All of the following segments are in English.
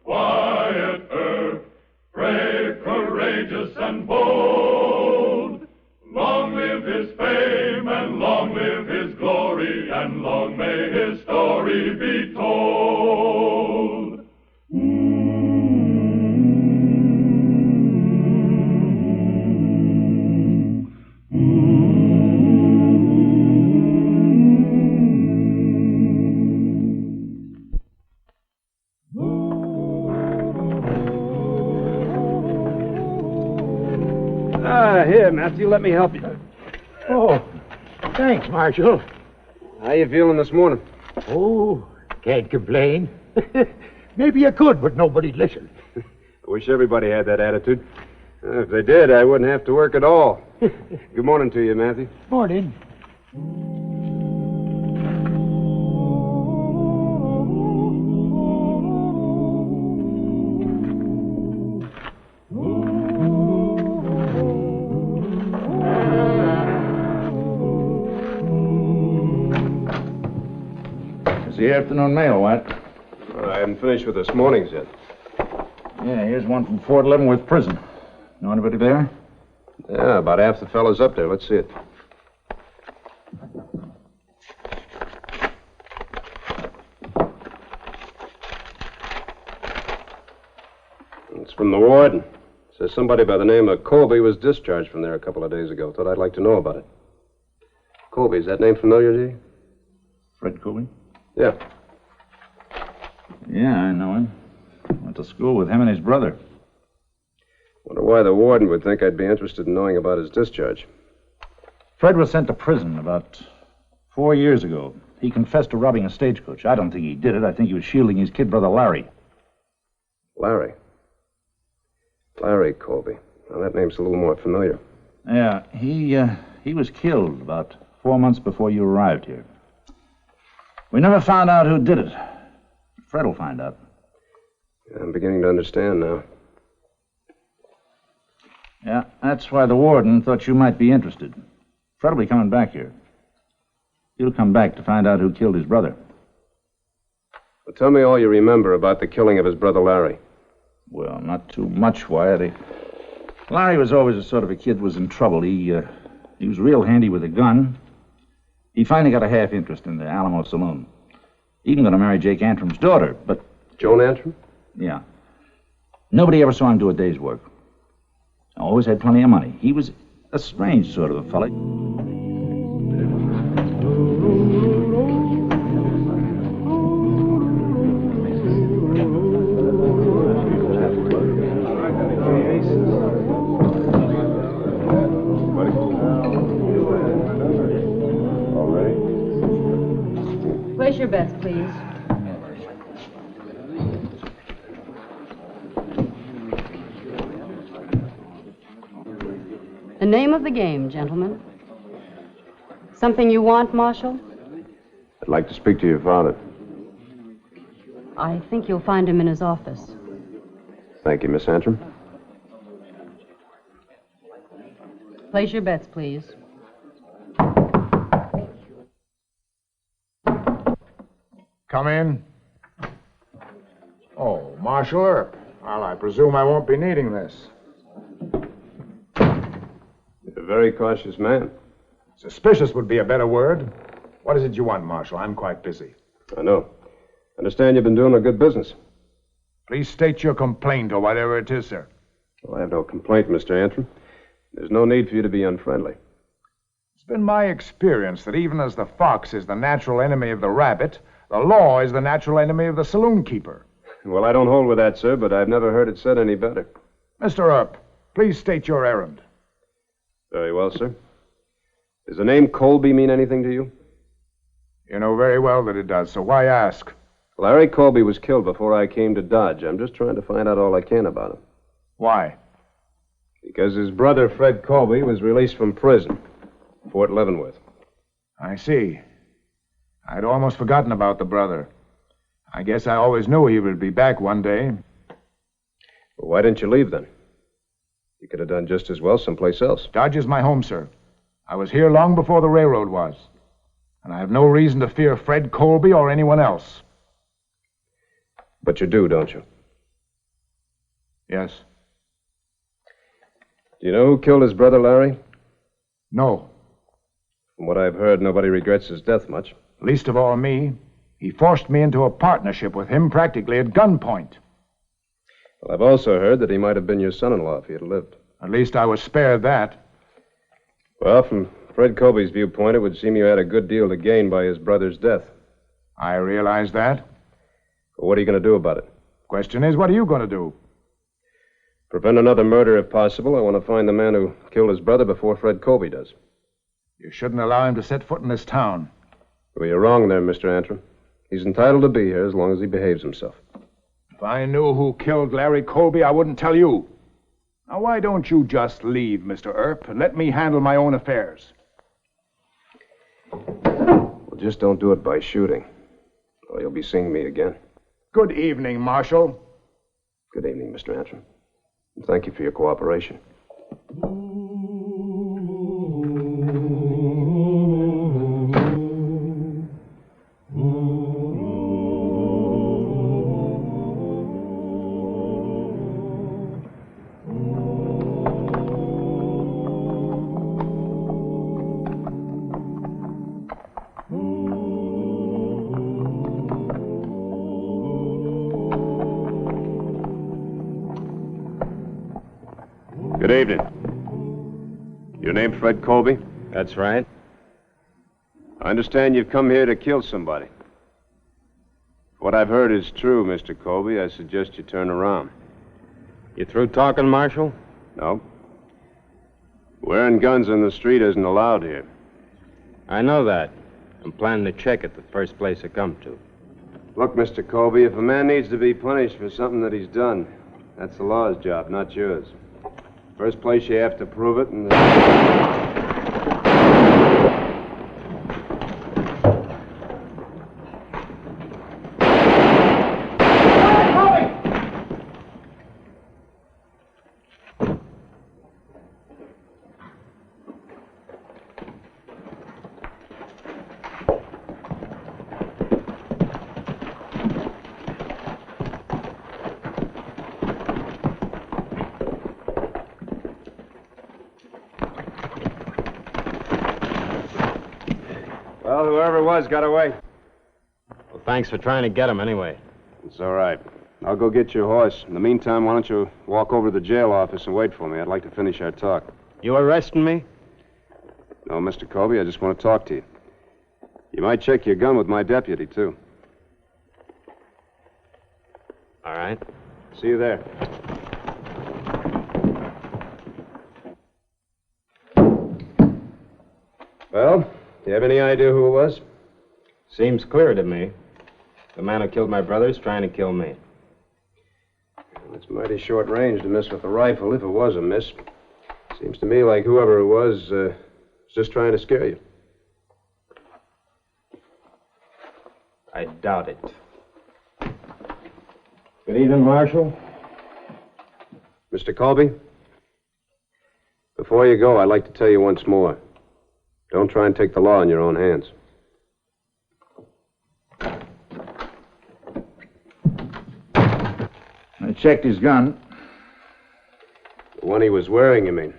Wyatt Earp, brave, courageous, and bold. Long live his fame, and long live his glory, and long may his story be told. Here, Matthew, let me help you. Oh, thanks, Marshal. How you feeling this morning? Oh, can't complain. Maybe you could, but nobody'd listen. I wish everybody had that attitude. If they did, I wouldn't have to work at all. Good morning to you, Matthew. Morning. The afternoon mail, Wyatt. I haven't finished with this morning's yet. Yeah, here's one from Fort Leavenworth Prison. Know anybody there? Yeah, about half the fellows up there. Let's see it. It's from the warden. Says somebody by the name of Colby was discharged from there a couple of days ago. Thought I'd like to know about it. Colby, is that name familiar to you? Fred Colby? Yeah. Yeah, I know him. Went to school with him and his brother. Wonder why the warden would think I'd be interested in knowing about his discharge. Fred was sent to prison about 4 years ago. He confessed to robbing a stagecoach. I don't think he did it. I think he was shielding his kid brother Larry. Larry? Larry Colby. Now, that name's a little more familiar. Yeah, he was killed about 4 months before you arrived here. We never found out who did it. Fred will find out. Yeah, I'm beginning to understand now. Yeah, that's why the warden thought you might be interested. Fred will be coming back here. He'll come back to find out who killed his brother. Well, tell me all you remember about the killing of his brother Larry. Well, not too much, Wyatt. Larry was always the sort of a kid who was in trouble. He was real handy with a gun. He finally got a half interest in the Alamo Saloon. Even going to marry Jake Antrim's daughter, but... Joan Antrim? Yeah. Nobody ever saw him do a day's work. Always had plenty of money. He was a strange sort of a fella. Place your bets, please. The name of the game, gentlemen. Something you want, Marshal? I'd like to speak to your father. I think you'll find him in his office. Thank you, Miss Antrim. Place your bets, please. Come in. Oh, Marshal Earp. Well, I presume I won't be needing this. You're a very cautious man. Suspicious would be a better word. What is it you want, Marshal? I'm quite busy. I know. Understand you've been doing a good business. Please state your complaint or whatever it is, sir. Well, I have no complaint, Mr. Antrim. There's no need for you to be unfriendly. It's been my experience that even as the fox is the natural enemy of the rabbit, the law is the natural enemy of the saloon keeper. Well, I don't hold with that, sir, but I've never heard it said any better. Mr. Earp, please state your errand. Very well, sir. Does the name Colby mean anything to you? You know very well that it does, so why ask? Larry Colby was killed before I came to Dodge. I'm just trying to find out all I can about him. Why? Because his brother, Fred Colby, was released from prison, Fort Leavenworth. I see. I'd almost forgotten about the brother. I guess I always knew he would be back one day. Well, why didn't you leave then? You could have done just as well someplace else. Dodge is my home, sir. I was here long before the railroad was. And I have no reason to fear Fred Colby or anyone else. But you do, don't you? Yes. Do you know who killed his brother, Larry? No. From what I've heard, nobody regrets his death much. Least of all me. He forced me into a partnership with him practically at gunpoint. Well, I've also heard that he might have been your son-in-law if he had lived. At least I was spared that. Well, from Fred Colby's viewpoint, it would seem you had a good deal to gain by his brother's death. I realize that. But what are you going to do about it? Question is, what are you going to do? Prevent another murder if possible. I want to find the man who killed his brother before Fred Colby does. You shouldn't allow him to set foot in this town. Well, you're wrong there, Mr. Antrim. He's entitled to be here as long as he behaves himself. If I knew who killed Larry Colby, I wouldn't tell you. Now, why don't you just leave, Mr. Earp, and let me handle my own affairs? Well, just don't do it by shooting, or you'll be seeing me again. Good evening, Marshal. Good evening, Mr. Antrim. And thank you for your cooperation. Good evening. Your name Fred Colby? That's right. I understand you've come here to kill somebody. If what I've heard is true, Mr. Colby, I suggest you turn around. You through talking, Marshal? No. Wearing guns in the street isn't allowed here. I know that. I'm planning to check it the first place I come to. Look, Mr. Colby, if a man needs to be punished for something that he's done, that's the law's job, not yours. First place, you have to prove it, and well, whoever it was got away. Well, thanks for trying to get him anyway. It's all right. I'll go get your horse. In the meantime, why don't you walk over to the jail office and wait for me? I'd like to finish our talk. You arresting me? No, Mr. Colby, I just want to talk to you. You might check your gun with my deputy, too. All right. See you there. Well, do you have any idea who it was? Seems clear to me. The man who killed my brother is trying to kill me. It's mighty short range to miss with a rifle, if it was a miss. Seems to me like whoever it was just trying to scare you. I doubt it. Good evening, Marshal. Mr. Colby, before you go, I'd like to tell you once more. Don't try and take the law in your own hands. I checked his gun. The one he was wearing, you mean?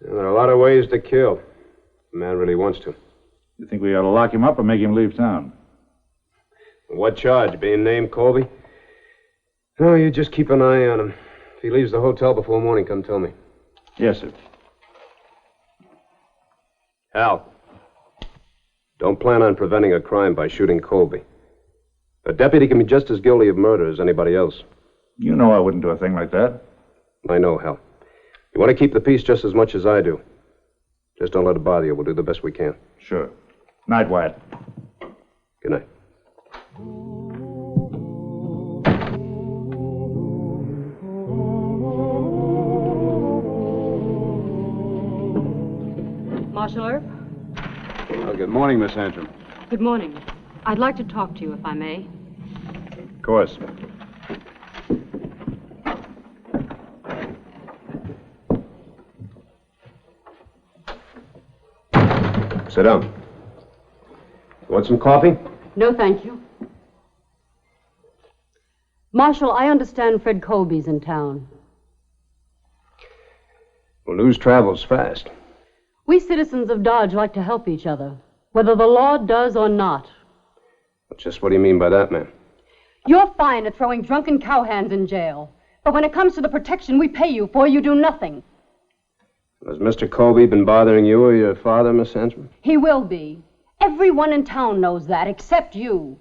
There are a lot of ways to kill. If a man really wants to. You think we ought to lock him up or make him leave town? What charge? Being named Colby? No, you just keep an eye on him. If he leaves the hotel before morning, come tell me. Yes, sir. Hal, don't plan on preventing a crime by shooting Colby. A deputy can be just as guilty of murder as anybody else. You know I wouldn't do a thing like that. I know, Hal. You want to keep the peace just as much as I do. Just don't let it bother you. We'll do the best we can. Sure. Night, Wyatt. Good night. Marshal Earp? Well, good morning, Miss Antrim. Good morning. I'd like to talk to you, if I may. Of course. Sit down. You want some coffee? No, thank you. Marshal, I understand Fred Colby's in town. Well, news travels fast. We citizens of Dodge like to help each other, whether the law does or not. Just what do you mean by that, ma'am? You're fine at throwing drunken cowhands in jail. But when it comes to the protection we pay you for, you do nothing. Has Mr. Colby been bothering you or your father, Miss Sandstrom? He will be. Everyone in town knows that, except you.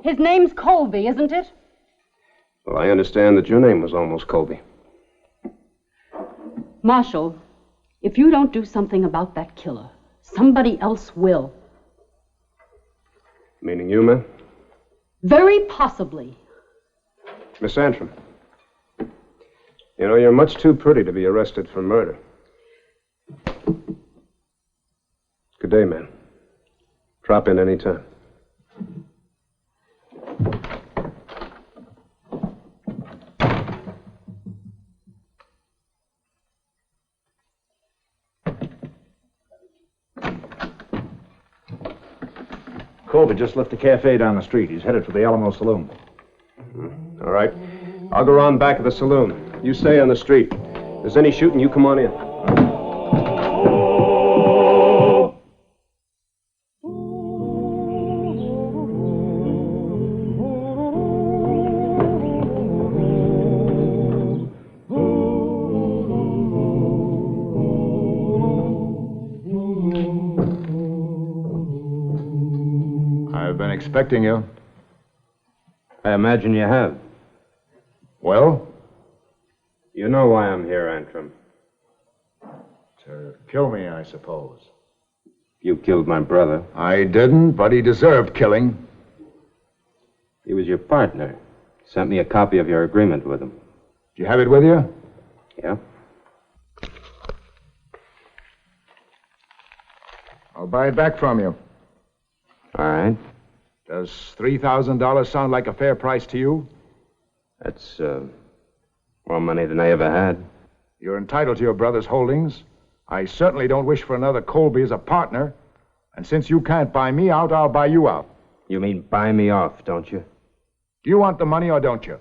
His name's Colby, isn't it? Well, I understand that your name was almost Colby. Marshal, if you don't do something about that killer, somebody else will. Meaning you, ma'am? Very possibly. Miss Sandstrom, you know, you're much too pretty to be arrested for murder. Good day, ma'am. Drop in any time. Colby just left the cafe down the street. He's headed for the Alamo Saloon. All right. I'll go around back of the saloon. You stay on the street. If there's any shooting, you come on in. I've been expecting you. I imagine you have. Well? You know why I'm here, Antrim. To kill me, I suppose. You killed my brother. I didn't, but he deserved killing. He was your partner. Sent me a copy of your agreement with him. Do you have it with you? Yeah? I'll buy it back from you. All right. Does $3,000 sound like a fair price to you? That's, more money than I ever had. You're entitled to your brother's holdings. I certainly don't wish for another Colby as a partner. And since you can't buy me out, I'll buy you out. You mean buy me off, don't you? Do you want the money or don't you?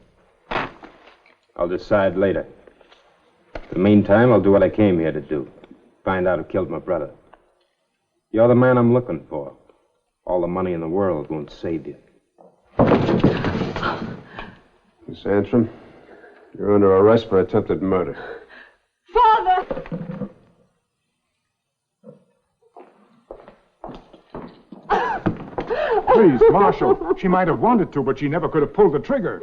I'll decide later. In the meantime, I'll do what I came here to do. Find out who killed my brother. You're the man I'm looking for. All the money in the world won't save you. Miss Antrim, you're under arrest for attempted murder. Father! Please, Marshal. She might have wanted to, but she never could have pulled the trigger.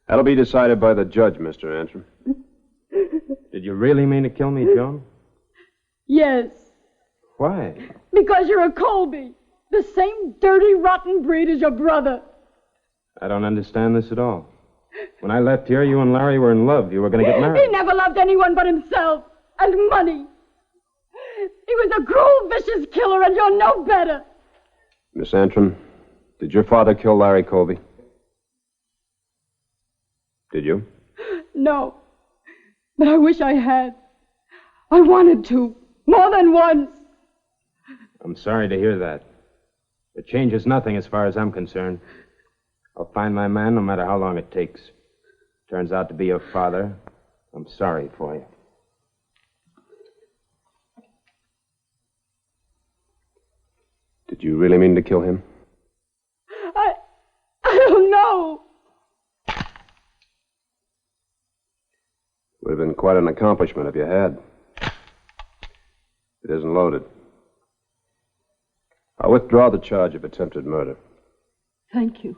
That'll be decided by the judge, Mr. Antrim. Did you really mean to kill me, Joan? Yes, Why? because you're a Colby. The same dirty, rotten breed as your brother. I don't understand this at all. When I left here, you and Larry were in love. You were going to get He married. never loved anyone but himself and money. He was a cruel, vicious killer, and you're no better. Miss Antrim, did your father kill Larry Colby? Did you? No, but I wish I had. I wanted to, more than once. I'm sorry to hear that. It changes nothing as far as I'm concerned. I'll find my man no matter how long it takes. Turns out to be your father. I'm sorry for you. Did you really mean to kill him? I don't know. Would have been quite an accomplishment if you had. It isn't loaded. I'll withdraw the charge of attempted murder. Thank you.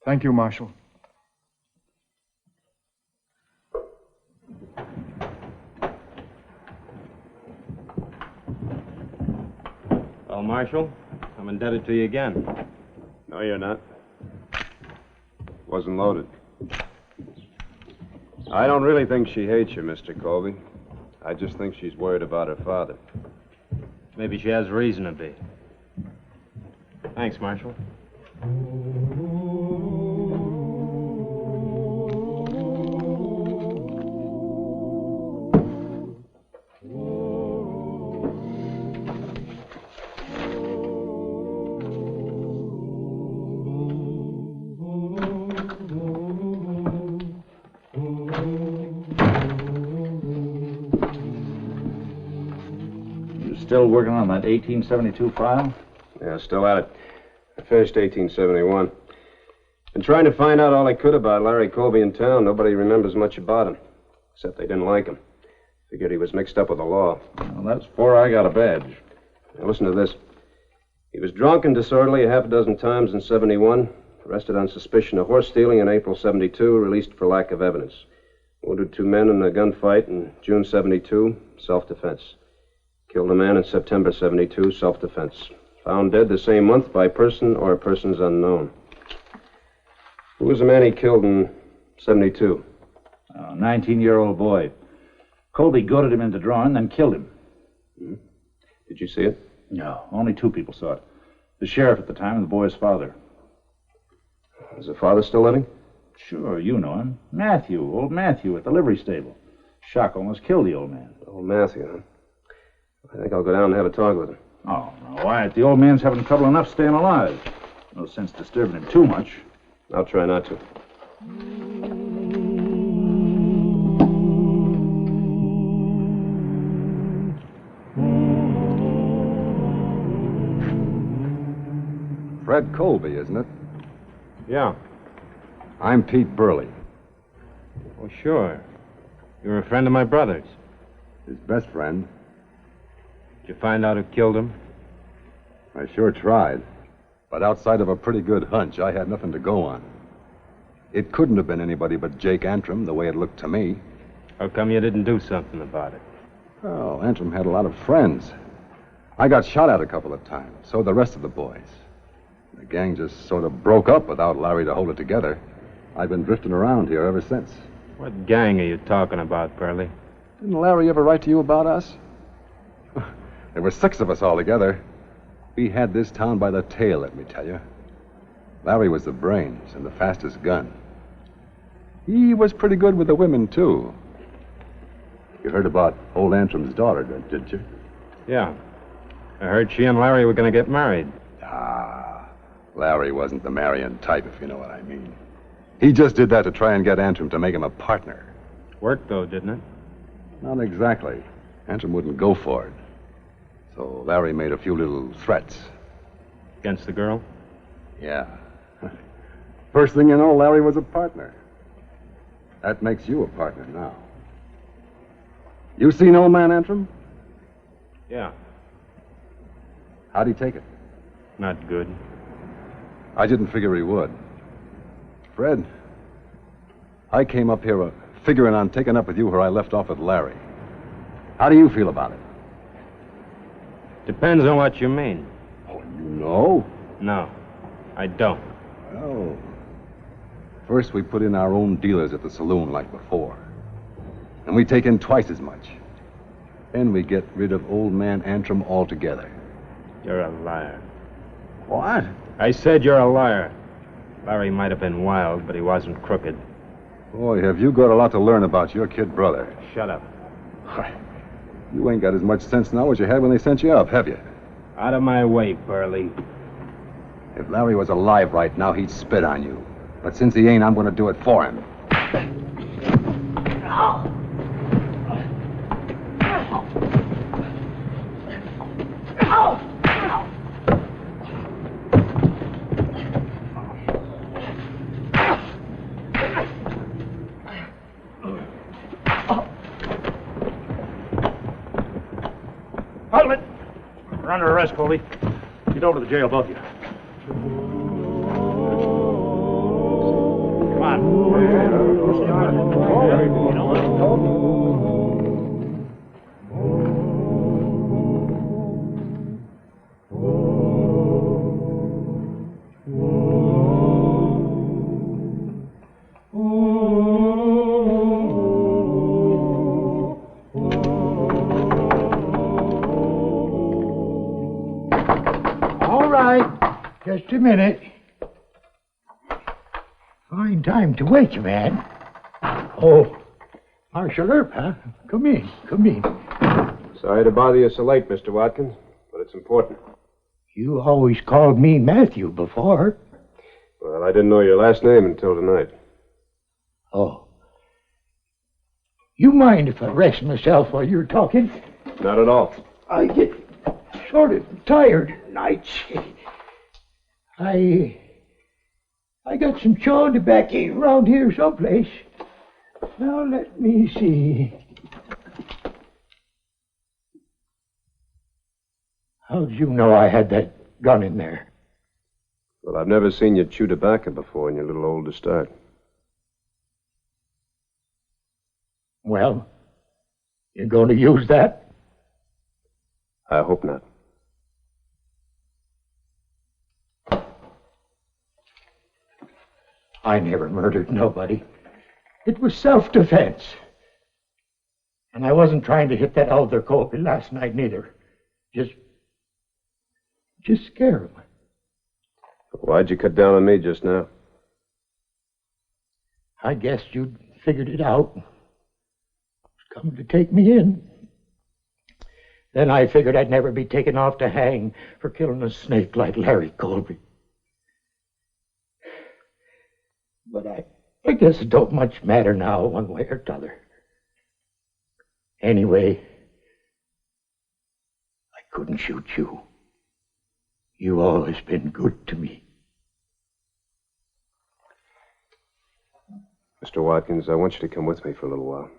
Thank you, Marshal. Well, Marshal, I'm indebted to you again. No, you're not. Wasn't loaded. I don't really think she hates you, Mr. Colby. I just think she's worried about her father. Maybe she has reason to be. Thanks, Marshal. still working on that 1872 file? Yeah, still at it. I finished 1871. Been trying to find out all I could about Larry Colby in town. Nobody remembers much about him, except they didn't like him. Figured he was mixed up with the law. Well, that's before I got a badge. Now, listen to this. He was drunk and disorderly a half a dozen times in 71, arrested on suspicion of horse stealing in April 72, released for lack of evidence. Wounded 2 men in a gunfight in June 72, self-defense. Killed a man in September 72, self-defense. Found dead the same month by person or persons unknown. Who was the man he killed in 72? A 19-year-old boy. Colby goaded him into drawing, then killed him. Hmm. Did you see it? No, only 2 people saw it. The sheriff at the time and the boy's father. Is the father still living? Sure, you know him. Matthew, old Matthew at the livery stable. Shock almost killed the old man. Old Matthew, huh? I think I'll go down and have a talk with him. Oh, no, Wyatt, the old man's having trouble enough staying alive. No sense disturbing him too much. I'll try not to. Fred Colby, isn't it? Yeah. I'm Pete Burley. Oh, sure. You're a friend of my brother's. His best friend. Did you find out who killed him? I sure tried. But outside of a pretty good hunch, I had nothing to go on. It couldn't have been anybody but Jake Antrim, the way it looked to me. How come you didn't do something about it? Well, Antrim had a lot of friends. I got shot at a couple of times, so did the rest of the boys. The gang just sort of broke up without Larry to hold it together. I've been drifting around here ever since. What gang are you talking about, Pearlie? Didn't Larry ever write to you about us? There were 6 of us all together. We had this town by the tail, let me tell you. Larry was the brains and the fastest gun. He was pretty good with the women, too. You heard about old Antrim's daughter, didn't you? Yeah. I heard she and Larry were going to get married. Ah, Larry wasn't the marrying type, if you know what I mean. He just did that to try and get Antrim to make him a partner. Worked, though, didn't it? Not exactly. Antrim wouldn't go for it. So Larry made a few little threats. Against the girl? Yeah. First thing you know, Larry was a partner. That makes you a partner now. You seen old man Antrim? Yeah. How'd he take it? Not good. I didn't figure he would. Fred, I came up here figuring on taking up with you where I left off with Larry. How do you feel about it? Depends on what you mean. Oh, you know? No, I don't. Well, first we put in our own dealers at the saloon like before. And we take in twice as much. Then we get rid of old man Antrim altogether. You're a liar. What? I said you're a liar. Larry might have been wild, but he wasn't crooked. Boy, have you got a lot to learn about your kid brother. Shut up. You ain't got as much sense now as you had when they sent you up, have you? Out of my way, Pearlie. If Larry was alive right now, he'd spit on you. But since he ain't, I'm going to do it for him. Hold it! We're under arrest, Colby. Get over to the jail, both of you. Come All right. Just a minute. Fine time to wake you, man. Oh, Marshal Earp, huh? Come in, come in. Sorry to bother you so late, Mr. Watkins, but it's important. You always called me Matthew before. Well, I didn't know your last name until tonight. Oh. You mind if I rest myself while you're talking? Not at all. I get sort of tired nights. I got some chawing tobacco around here someplace. Now, let me see. How'd you know I had that gun in there? Well, I've never seen you chew tobacco before, and you're a little old to start. Well, you going to use that? I hope not. I never murdered nobody. It was self-defense. And I wasn't trying to hit that Elder Colby last night neither. Just scare him. Why'd you cut down on me just now? I guessed you'd figured it out. Coming to take me in. Then I figured I'd never be taken off to hang for killing a snake like Larry Colby. But I guess it don't much matter now, one way or t'other. Anyway, I couldn't shoot you. You've always been good to me. Mr. Watkins, I want you to come with me for a little while.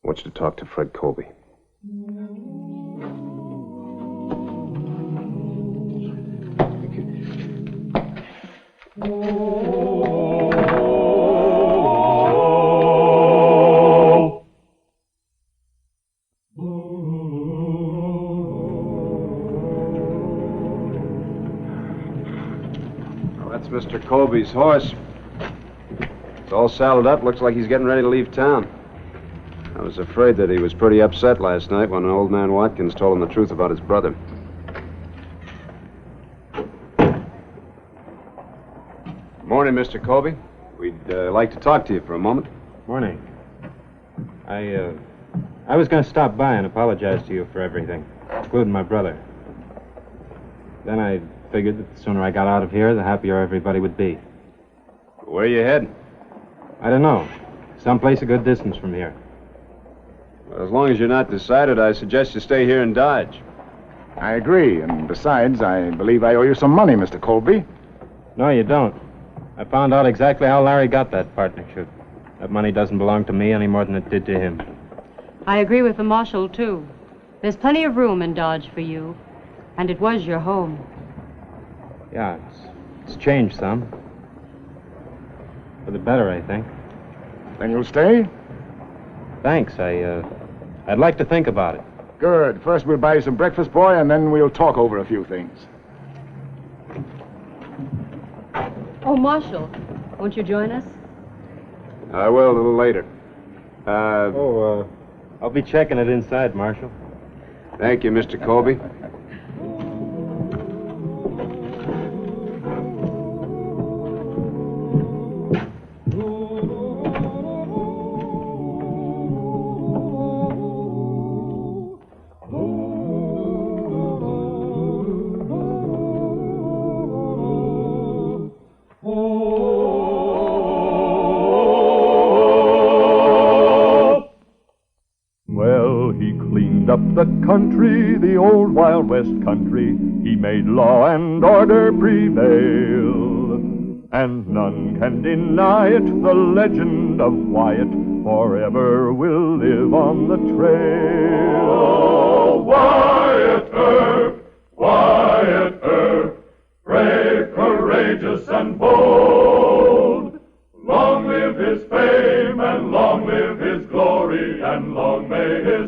I want you to talk to Fred Colby. That's Mr. Colby's horse. It's all saddled up. Looks like he's getting ready to leave town. I was afraid that he was pretty upset last night when old man Watkins told him the truth about his brother. Morning, Mr. Colby. We'd like to talk to you for a moment. Morning. I was going to stop by and apologize to you for everything, including my brother. Then I figured that the sooner I got out of here, the happier everybody would be. Where are you heading? I don't know. Someplace a good distance from here. Well, as long as you're not decided, I suggest you stay here and Dodge. I agree, and besides, I believe I owe you some money, Mr. Colby. No, you don't. I found out exactly how Larry got that partnership. That money doesn't belong to me any more than it did to him. I agree with the marshal, too. There's plenty of room in Dodge for you, and it was your home. Yeah, it's changed some. For the better, I think. Then you'll stay? Thanks. I'd like to think about it. Good. First we'll buy you some breakfast, boy, and then we'll talk over a few things. Oh, Marshal, won't you join us? I will a little later. I'll be checking it inside, Marshal. Thank you, Mr. Colby. The country, the old Wild West country, he made law and order prevail. And none can deny it, the legend of Wyatt forever will live on the trail. Oh, Wyatt Earp, Wyatt Earp, brave, courageous, and bold. Long live his fame, and long live his glory, and long may his